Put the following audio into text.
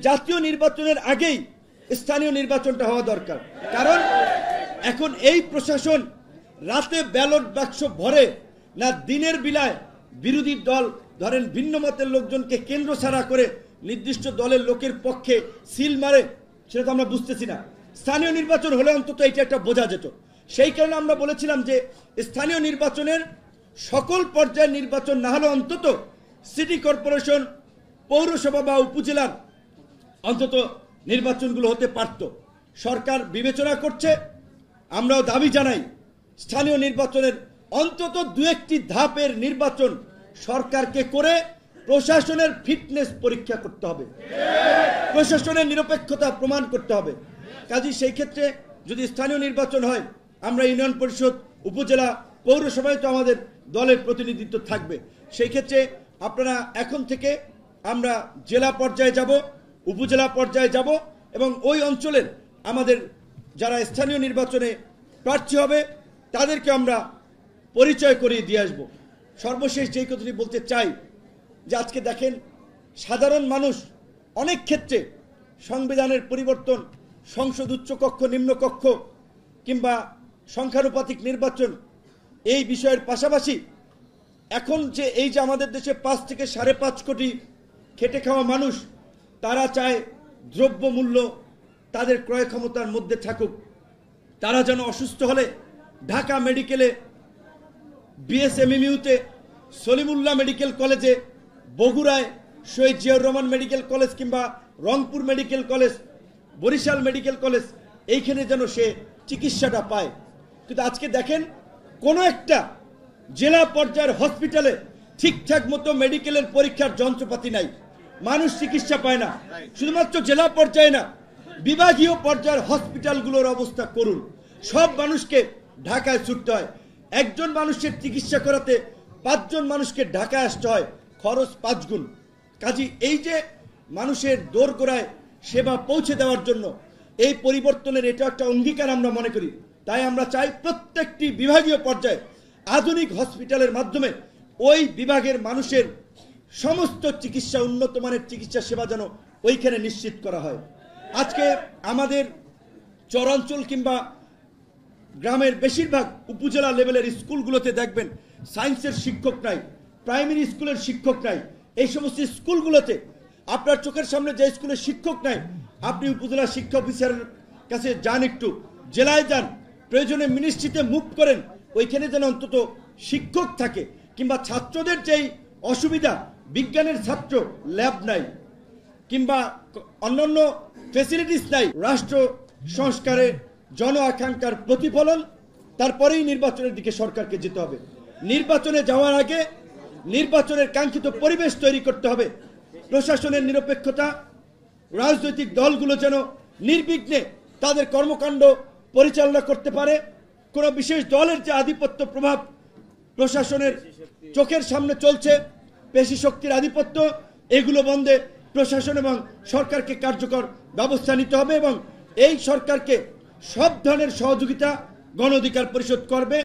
জাতীয় নির্বাচনের আগেই স্থানীয় নির্বাচনটা হওয়া দরকার। কারণ এখন এই প্রশাসন রাতে ব্যালট বাক্স ভরে না দিনের বেলায় বিরোধী দল ধরেন ভিন্ন মতের লোকজনকে কেন্দ্র ছাড়া করে নির্দিষ্ট দলের লোকের পক্ষে সিল মারে, সেটা তো আমরা বুঝতেছি না। স্থানীয় নির্বাচন হলে অন্তত এটা একটা বোঝা যেত। সেই কারণে আমরা বলেছিলাম যে স্থানীয় নির্বাচনের সকল পর্যায়ের নির্বাচন না হলে অন্তত সিটি কর্পোরেশন, পৌরসভা বা উপজেলার অন্তত নির্বাচনগুলো হতে পারত। সরকার বিবেচনা করছে, আমরাও দাবি জানাই স্থানীয় নির্বাচনের অন্তত দু একটি ধাপের নির্বাচন সরকারকে করে প্রশাসনের ফিটনেস পরীক্ষা করতে হবে, প্রশাসনের নিরপেক্ষতা প্রমাণ করতে হবে। কাজী সেই ক্ষেত্রে যদি স্থানীয় নির্বাচন হয়, আমরা ইউনিয়ন পরিষদ, উপজেলা, পৌরসভায় তো আমাদের দলের প্রতিনিধিত্ব থাকবে। সেই ক্ষেত্রে আপনারা এখন থেকে আমরা জেলা পর্যায়ে যাব, উপজেলা পর্যায়ে যাব এবং ওই অঞ্চলের আমাদের যারা স্থানীয় নির্বাচনে প্রার্থী হবে তাদেরকে আমরা পরিচয় করিয়ে দিয়ে আসবো। সর্বশেষ যেই কথাটি বলতে চাই যে আজকে দেখেন সাধারণ মানুষ অনেক ক্ষেত্রে সংবিধানের পরিবর্তন, সংসদ উচ্চকক্ষ নিম্নকক্ষ কিংবা সংখ্যানুপাতিক নির্বাচন এই বিষয়ের পাশাপাশি এখন যে এই যে আমাদের দেশে 5 থেকে 5.5 কোটি খেটে খাওয়া মানুষ, তারা চায় দ্রব্যমূল্য তাদের ক্রয় ক্ষমতার মধ্যে থাকুক। তারা যেন অসুস্থ হলে ঢাকা মেডিকেলে, বিএসএমইউতে, সলিমুল্লাহ মেডিকেল কলেজে, বগুড়ায় শহীদ জিয়াউর রহমান মেডিকেল কলেজ কিংবা Rangpur medical college, Barishal medical college, এইখানে যেন সে চিকিৎসাটা পায়। কিন্তু আজকে দেখেন কোনো একটা জেলা পর্যায়ের হসপিটালে ঠিকঠাক মতো মেডিকেলের পরীক্ষার যন্ত্রপাতি নাই, মানুষ চিকিৎসা পায় না। শুধুমাত্র জেলা পর্যায়ে না, বিভাগীয় পর্যায়ের হসপিটালগুলোর অবস্থা করুন। সব মানুষকে ঢাকায় ছুটতে হয়, একজন মানুষের চিকিৎসা করাতে 5 জন মানুষকে ঢাকায় আসতে হয়, খরচ 5 গুণ। কাজী এই যে মানুষের দোরগোড়ায় সেবা পৌঁছে দেওয়ার জন্য এই পরিবর্তনের এটা একটা অঙ্গীকার আমরা মনে করি। তাই আমরা চাই প্রত্যেকটি বিভাগীয় পর্যায়ে আধুনিক হসপিটালের মাধ্যমে ওই বিভাগের মানুষের সমস্ত চিকিৎসা, উন্নত মানের চিকিৎসা সেবা যেন ওইখানে নিশ্চিত করা হয়। আজকে আমাদের চরাঞ্চল কিংবা গ্রামের বেশিরভাগ উপজেলা লেভেলের স্কুলগুলোতে দেখবেন সায়েন্সের শিক্ষক নাই, প্রাইমারি স্কুলের শিক্ষক নাই। এই সমস্ত স্কুলগুলোতে আপনার চোখের সামনে যে স্কুলের শিক্ষক নাই, আপনি উপজেলা শিক্ষা অফিসারের কাছে যান, একটু জেলায় যান, প্রয়োজনে মিনিস্ট্রিতে মুভ করেন, ওইখানে যেন অন্তত শিক্ষক থাকে। কিংবা ছাত্রদের যেই অসুবিধা, বিজ্ঞানের ছাত্র ল্যাব নাই কিংবা অন্যান্য ফেসিলিটিস নাই। রাষ্ট্র সংস্কারে জন আকাঙ্ক্ষার প্রতিফলন, তারপরেই নির্বাচনের দিকে সরকারকে যেতে হবে। নির্বাচনে যাওয়ার আগে নির্বাচনের কাঙ্ক্ষিত পরিবেশ তৈরি করতে হবে। প্রশাসনের নিরপেক্ষতা, রাজনৈতিক দলগুলো যেন নির্বিঘ্নে তাদের কর্মকাণ্ড পরিচালনা করতে পারে। কোনো বিশেষ দলের যে আধিপত্য প্রভাব প্রশাসনের চোখের সামনে চলছে, পেশি শক্তির আধিপত্য, এগুলো বন্ধে প্রশাসন এবং সরকারকে কার্যকর ব্যবস্থা নিতে হবে এবং এই সরকারকে সব ধরনের সহযোগিতা গণ অধিকার পরিষদ করবে।